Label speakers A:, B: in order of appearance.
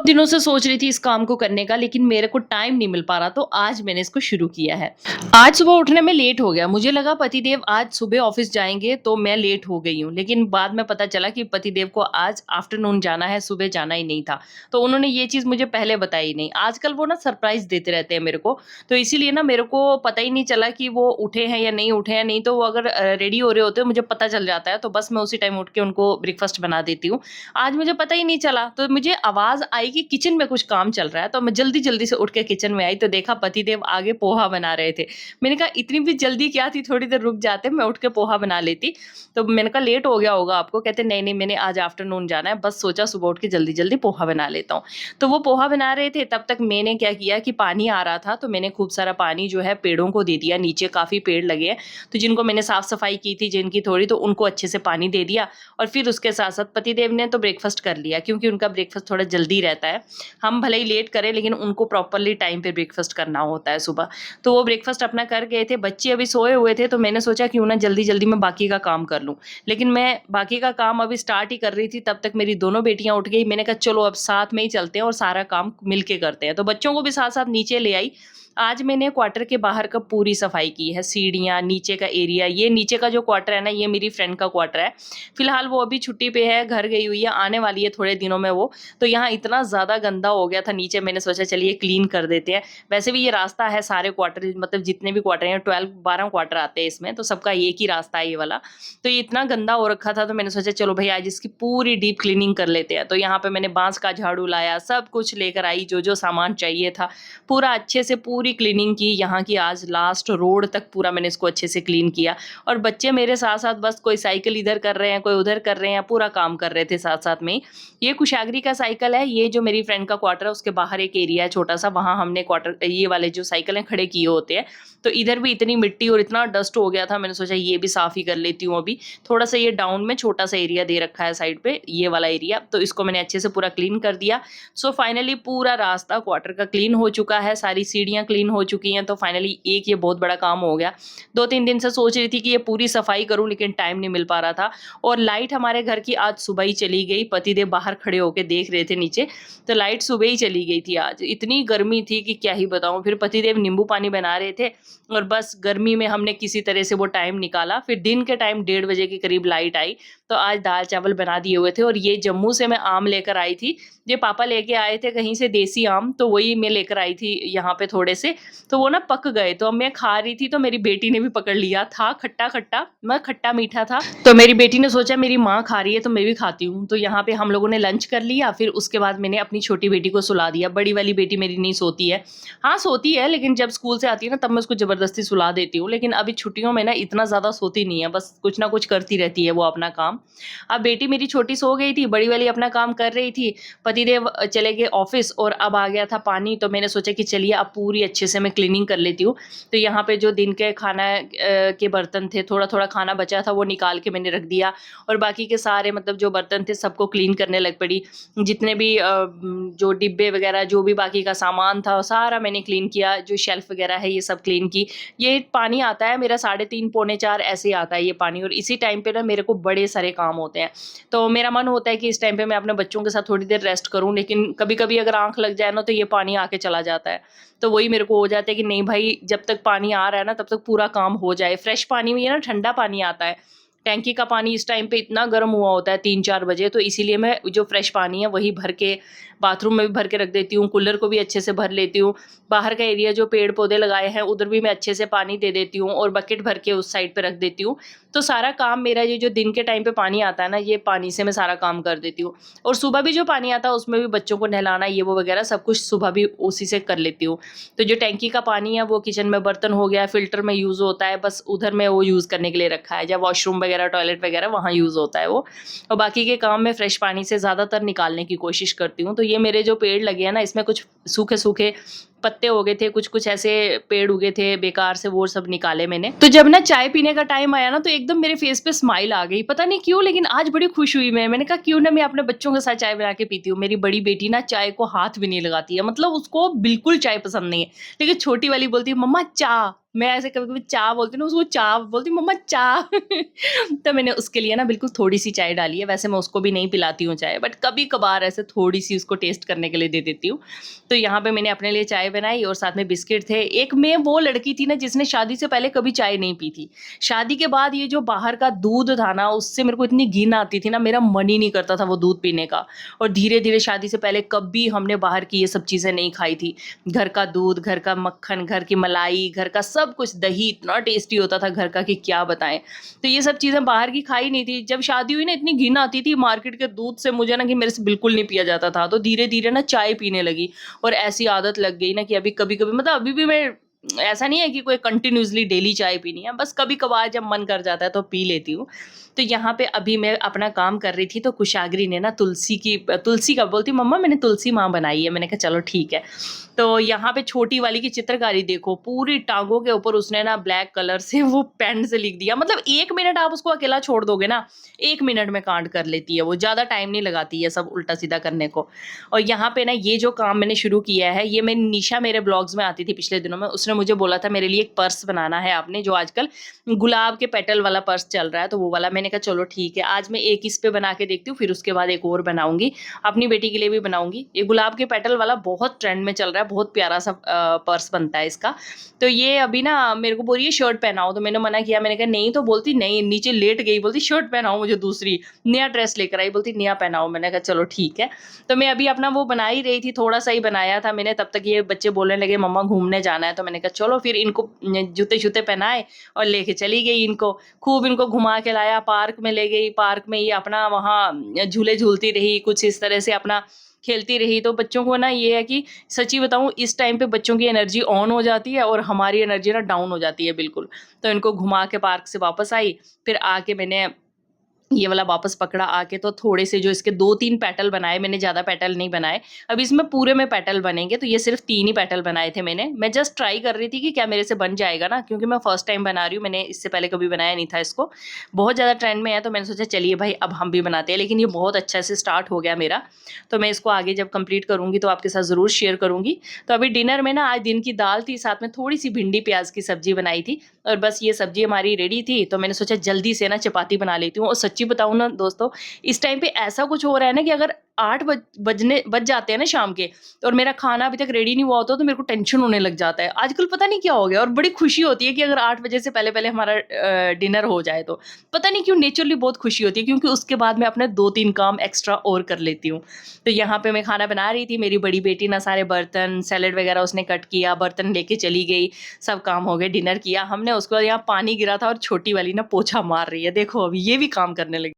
A: बहुत दिनों से सोच रही थी इस काम को करने का, लेकिन मेरे को टाइम नहीं मिल पा रहा, तो आज मैंने इसको शुरू किया है। आज सुबह उठने में लेट हो गया। मुझे लगा पतिदेव आज सुबह ऑफिस जाएँगे, तो मैं लेट हो गई हूँ। लेकिन बाद में पता चला कि पतिदेव को आज आफ्टरनून जाना है, सुबह जाना ही नहीं था। तो उन्होंने ये चीज़ मुझे पहले बताई नहीं। आजकल वो ना सरप्राइज़ देते रहते हैं मेरे को, तो इसीलिए ना मेरे को पता ही नहीं चला कि वो उठे हैं या नहीं उठे हैं। नहीं तो वो अगर रेडी हो रहे होते, मुझे पता चल जाता है, तो बस मैं उसी टाइम उठ के उनको ब्रेकफ़ास्ट बना देती हूँ। आज मुझे पता ही नहीं चला, तो मुझे आवाज़ आई कि किचन में कुछ काम चल रहा है, तो मैं जल्दी-जल्दी से उठ के किचन में आई, तो देखा पतिदेव आगे पोहा बना रहे थे। मैंने कहा इतनी भी जल्दी क्या थी, थोड़ी देर रुक जाते, मैं उठ के पोहा बना लेती। तो मैंने कहा लेट हो गया होगा आपको, कहते नहीं-नहीं मैंने आज आफ्टरनून जाना है, बस सोचा सुबह उठ के जल्दी-जल्दी पोहा बना लेता हूँ। तो वो पोहा बना रहे थे, तब तक मैंने क्या किया कि पानी आ रहा था, तो मैंने खूब सारा पानी जो है पेड़ों को दे दिया, नीचे काफ़ी पेड़ लगे हैं, तो जिनको मैंने साफ-सफाई की थी जिनकी थोड़ी, तो उनको अच्छे से पानी दे दिया। और फिर उसके साथ-साथ पतिदेव ने तो ब्रेकफ़ास्ट कर लिया, क्योंकि उनका ब्रेकफ़ास्ट थोड़ा जल्दी रहता है। हम भले ही लेट करें, लेकिन उनको प्रॉपरली टाइम पे ब्रेकफ़ास्ट करना होता है सुबह। तो वो ब्रेकफ़ास्ट अपना कर गए थे, बच्चे अभी सोए हुए थे, तो मैंने सोचा क्यों ना जल्दी-जल्दी मैं बाकी का काम कर लूँ। लेकिन मैं बाकी का काम अभी स्टार्ट ही कर रही थी, तब तक मेरी दोनों बेटियाँ उठ गई। मैंने कहा चलो अब साथ में ही चलते हैं और सारा काम मिल के करते हैं। तो बच्चों को भी साथ-साथ नीचे ले आई। आज मैंने क्वार्टर के बाहर का पूरी सफाई की है, सीढ़ियाँ, नीचे का एरिया। ये नीचे का जो क्वार्टर है ना, ये मेरी फ्रेंड का क्वार्टर है। फिलहाल वो अभी छुट्टी पे है, घर गई हुई है, आने वाली है थोड़े दिनों में वो। तो यहाँ इतना ज़्यादा गंदा हो गया था नीचे, मैंने सोचा चलिए क्लीन कर देते हैं। वैसे भी ये रास्ता है सारे क्वार्टर, मतलब जितने भी क्वार्टर हैं, 12 क्वार्टर आते हैं इसमें, तो सबका एक ही रास्ता है ये वाला। तो ये इतना गंदा हो रखा था, तो मैंने सोचा चलो भई आज इसकी पूरी डीप क्लीनिंग कर लेते हैं। तो यहाँ पे मैंने बाँस का झाड़ू लाया, सब कुछ लेकर आई, जो-जो सामान चाहिए था, पूरा अच्छे से पूरी क्लीनिंग की। यहाँ की आज लास्ट रोड तक पूरा मैंने इसको अच्छे से क्लीन किया। और बच्चे मेरे साथ-साथ बस कोई साइकिल इधर कर रहे हैं, कोई उधर कर रहे हैं, पूरा काम कर रहे थे साथ-साथ में ही। ये कुशागरी का साइकिल है, ये जो मेरी फ्रेंड का क्वार्टर है उसके बाहर एक एरिया है छोटा-सा, वहाँ हमने क्वार्टर ये वाले जो साइकिल हैं खड़े किए होते हैं। तो इधर भी इतनी मिट्टी और इतना डस्ट हो गया था, मैंने सोचा ये भी साफ ही कर लेती हूँ अभी। थोड़ा-सा ये डाउन में छोटा-सा एरिया दे रखा है साइड पे, ये वाला एरिया, तो इसको मैंने अच्छे से पूरा क्लीन कर दिया। सो फाइनली पूरा रास्ता क्वार्टर का क्लीन हो चुका है, सारी सीढ़ियाँ क्लीन हो चुकी हैं, तो फाइनली एक ये बहुत बड़ा काम हो गया। 2-3 दिन से सोच रही थी कि ये पूरी सफाई करूँ, लेकिन टाइम नहीं मिल पा रहा था। और लाइट हमारे घर की आज सुबह ही चली गई, पतिदेव बाहर खड़े होके देख रहे थे नीचे, तो लाइट सुबह ही चली गई थी आज। इतनी गर्मी थी कि क्या ही बताऊँ। फिर पतिदेव नींबू पानी बना रहे थे और बस गर्मी में हमने किसी तरह से वो टाइम निकाला। फिर दिन के टाइम 1:30 बजे के करीब लाइट आई, तो आज दाल-चावल बना दिए हुए थे। और ये जम्मू से मैं आम लेकर आई थी, ये पापा लेके आए थे कहीं से देसी आम, तो वही मैं लेकर आई थी यहाँ पे थोड़े से, तो वो ना पक गए, तो अब मैं खा रही थी, तो मेरी बेटी ने भी पकड़ लिया। था खट्टा-खट्टा, मैं खट्टा-मीठा था, तो मेरी बेटी ने सोचा मेरी माँ खा रही है तो मैं भी खाती हूँ। तो यहाँ पे हम लोगों ने लंच कर लिया, फिर उसके बाद मैंने अपनी छोटी बेटी को सुला दिया। बड़ी वाली बेटी मेरी नहीं सोती है। हाँ, सोती है, लेकिन जब स्कूल से आती है ना, तब मैं उसको ज़बरदस्ती सुला देती हूँ। लेकिन अभी छुट्टियों में ना इतना ज़्यादा सोती नहीं है, बस कुछ ना कुछ करती रहती है वो अपना काम। अब बेटी मेरी छोटी सो गई थी, बड़ी वाली अपना काम कर रही थी। पतिदेव चले गए ऑफ़िस और अब आ गया था पानी, तो मैंने सोचा कि चलिए अब पूरी अच्छे से मैं क्लीनिंग कर लेती हूँ। तो यहाँ पे जो दिन के खाना के बर्तन थे, थोड़ा-थोड़ा खाना बचा था, वो निकाल के मैंने रख दिया। और बाकी के सारे मतलब जो बर्तन थे सबको क्लीन करने लग पड़ी। जितने भी जो डिब्बे वगैरह जो भी बाकी का सामान था, सारा मैंने क्लीन किया। जो शेल्फ़ वगैरह है ये सब क्लीन की। ये पानी आता है मेरा 3:30 पौने 4 ऐसे ही आता है ये पानी, और इसी टाइम पे ना मेरे को बड़े सारे काम होते हैं। तो मेरा मन होता है कि इस टाइम पे मैं अपने बच्चों के साथ थोड़ी देर रेस्ट करूँ, लेकिन कभी-कभी अगर आँख लग जाए ना, तो ये पानी आके चला जाता है। तो वही मेरे को हो जाता है कि नहीं भाई, जब तक पानी आ रहा है ना तब तक पूरा काम हो जाए। फ्रेश पानी में ये ना ठंडा पानी आता है। टैंकी का पानी इस टाइम पे इतना गर्म हुआ होता है 3-4 बजे, तो इसीलिए मैं जो फ्रेश पानी है वही भर के बाथरूम में भी भर के रख देती हूँ, कूलर को भी अच्छे से भर लेती हूँ। बाहर का एरिया जो पेड़-पौधे लगाए हैं उधर भी मैं अच्छे से पानी दे देती हूँ और बकेट भर के उस साइड पे रख देती हूँ। तो सारा काम मेरा ये जो दिन के टाइम पे पानी आता है ना, ये पानी से मैं सारा काम कर देती हूँ। और सुबह भी जो पानी आता है उसमें भी बच्चों को नहलाना ये वो वगैरह सब कुछ सुबह भी उसी से कर लेती हूँ। तो जो टैंकी का पानी है वो किचन में बर्तन हो गया, फ़िल्टर में यूज़ होता है, बस उधर में वो यूज़ करने के लिए रखा है। या वॉशरूम वगैरह, टॉयलेट वगैरह वहाँ यूज़ होता है वो। और बाकी के काम मैं फ्रेश पानी से ज़्यादातर निकालने की कोशिश करती हूँ। तो ये मेरे जो पेड़ लगे हैं ना, इसमें कुछ सूखे-सूखे पत्ते हो गए थे, कुछ-कुछ ऐसे पेड़ उगे थे बेकार से, वो सब निकाले मैंने। तो जब ना चाय पीने का टाइम आया ना, तो एकदम मेरे फेस पे स्माइल आ गई, पता नहीं क्यों, लेकिन आज बड़ी खुश हुई मैं। मैंने कहा क्यों ना मैं अपने बच्चों के साथ चाय बना के पीती हूँ। मेरी बड़ी बेटी ना चाय को हाथ भी नहीं लगाती है, मतलब उसको बिल्कुल चाय पसंद नहीं है। लेकिन छोटी वाली बोलती है मम्मा चाह, मैं ऐसे कभी-कभी चाह बोलती हूँ ना, उसको चाह बोलती, मम्मा चाह। तो मैंने उसके लिए ना बिल्कुल थोड़ी-सी चाय डाली है। वैसे मैं उसको भी नहीं पिलाती हूँ चाय, बट कभी-कभार ऐसे थोड़ी-सी उसको टेस्ट करने के लिए दे देती हूँ। तो यहाँ पे मैंने अपने लिए चाय बनाई और साथ में बिस्किट थे। एक मैं वो लड़की थी ना जिसने शादी से पहले कभी चाय नहीं पी थी। शादी के बाद ये जो बाहर का दूध था ना, उससे मेरे को इतनी घिन आती थी ना, मेरा मन ही नहीं करता था वो दूध पीने का। और धीरे-धीरे शादी से पहले कभी हमने बाहर की ये सब चीज़ें नहीं खाई थी। घर का दूध, घर का मक्खन, घर की मलाई, घर का सब कुछ, दही इतना टेस्टी होता था घर का कि क्या बताएँ। तो ये सब चीज़ें बाहर की खाई नहीं थी। जब शादी हुई ना, इतनी घिन आती थी मार्केट के दूध से मुझे ना, कि मेरे से बिल्कुल नहीं पिया जाता था। तो धीरे-धीरे ना चाय पीने लगी और ऐसी आदत लग गई ना कि अभी कभी-कभी, मतलब अभी भी मैं, ऐसा नहीं है कि कोई कंटिन्यूअसली डेली चाय पीनी है, बस कभी-कभार जब मन कर जाता है तो पी लेती हूँ। तो यहाँ पे अभी मैं अपना काम कर रही थी, तो कुशाग्री ने ना तुलसी का बोलती, मम्मा मैंने तुलसी माँ बनाई है। मैंने कहा चलो ठीक है। तो यहाँ पे छोटी वाली की चित्रकारी देखो, पूरी टाँगों के ऊपर उसने ना ब्लैक कलर से वो पेन से लिख दिया। मतलब 1 मिनट आप उसको अकेला छोड़ दोगे ना, 1 मिनट में कांड कर लेती है वो, ज़्यादा टाइम नहीं लगाती है सब उल्टा-सीधा करने को। और यहाँ पे ना ये जो काम मैंने शुरू किया है, ये मैं, निशा मेरे ब्लॉग्स में आती थी पिछले दिनों में, उसने मुझे बोला था मेरे लिए एक पर्स बनाना है आपने, जो आजकल गुलाब के पेटल वाला पर्स चल रहा है, तो वो वाला। मैंने कहा चलो ठीक है, आज मैं एक इस पे बना के देखती हूँ, फिर उसके बाद एक और बनाऊँगी, अपनी बेटी के लिए भी बनाऊँगी। ये गुलाब के पेटल वाला बहुत ट्रेंड में चल रहा है, बहुत प्यारा सा पर्स बनता है इसका। तो ये अभी ना मेरे को बोल रही है शर्ट पहनाओ, तो मैंने मना किया, मैंने कहा नहीं, तो बोलती नहीं, नीचे लेट गई, बोलती शर्ट पहनाओ मुझे दूसरी, नया ड्रेस लेकर आई, बोलती नया पहनाओ। मैंने कहा चलो ठीक है। तो मैं अभी अपना वो बना ही रही थी, थोड़ा-सा ही बनाया था मैंने, तब तक ये बच्चे बोलने लगे मम्मा घूमने जाना है, तो मैंने कहा चलो फिर इनको जूते-शूते पहनाए और लेके चली गई इनको। खूब इनको घुमा के लाया, पार्क में ले गई, पार्क में ये अपना वहाँ झूले झूलती रही, कुछ इस तरह से अपना खेलती रही। तो बच्चों को ना ये है कि सच्ची बताऊँ, इस टाइम पे बच्चों की एनर्जी ऑन हो जाती है और हमारी एनर्जी ना डाउन हो जाती है बिल्कुल। तो इनको घुमा के पार्क से वापस आई, फिर आके मैंने ये वाला वापस पकड़ा आके, तो थोड़े से जो इसके 2-3 पेटल बनाए मैंने, ज़्यादा पेटल नहीं बनाए। अब इसमें पूरे में पेटल बनेंगे, तो ये सिर्फ़ 3 ही पेटल बनाए थे मैंने। मैं जस्ट ट्राई कर रही थी कि क्या मेरे से बन जाएगा ना, क्योंकि मैं फर्स्ट टाइम बना रही हूँ, मैंने इससे पहले कभी बनाया नहीं था इसको। बहुत ज़्यादा ट्रेंड में है, तो मैंने सोचा चलिए भाई अब हम भी बनाते हैं, लेकिन ये बहुत अच्छे से स्टार्ट हो गया मेरा। तो मैं इसको आगे जब कंप्लीट करूँगी तो आपके साथ ज़रूर शेयर करूँगी। तो अभी डिनर में ना आज दिन की दाल थी, साथ में थोड़ी-सी भिंडी प्याज़ की सब्ज़ी बनाई थी और बस ये सब्ज़ी हमारी रेडी थी, तो मैंने सोचा जल्दी से ना चपाती बना लेती हूँ। और सच्ची बताऊँ ना दोस्तों, इस टाइम पे ऐसा कुछ हो रहा है ना कि अगर 8 बज जाते हैं ना शाम के, और मेरा खाना अभी तक रेडी नहीं हुआ होता, तो मेरे को टेंशन होने लग जाता है। आजकल पता नहीं क्या हो गया, और बड़ी खुशी होती है कि अगर 8 बजे से पहले-पहले हमारा डिनर हो जाए तो। पता नहीं क्यों नेचुरली बहुत खुशी होती है, क्योंकि उसके बाद मैं अपने 2-3 काम एक्स्ट्रा और कर लेती हूँ। तो यहाँ पे मैं खाना बना रही थी, मेरी बड़ी बेटी ना सारे बर्तन, सैलेड वगैरह उसने कट किया, बर्तन लेके चली गई, सब काम हो गए, डिनर किया हमने। उसके बाद यहाँ पानी गिरा था और छोटी वाली ना पोछा मार रही है। देखो अभी ये भी काम करने लगी।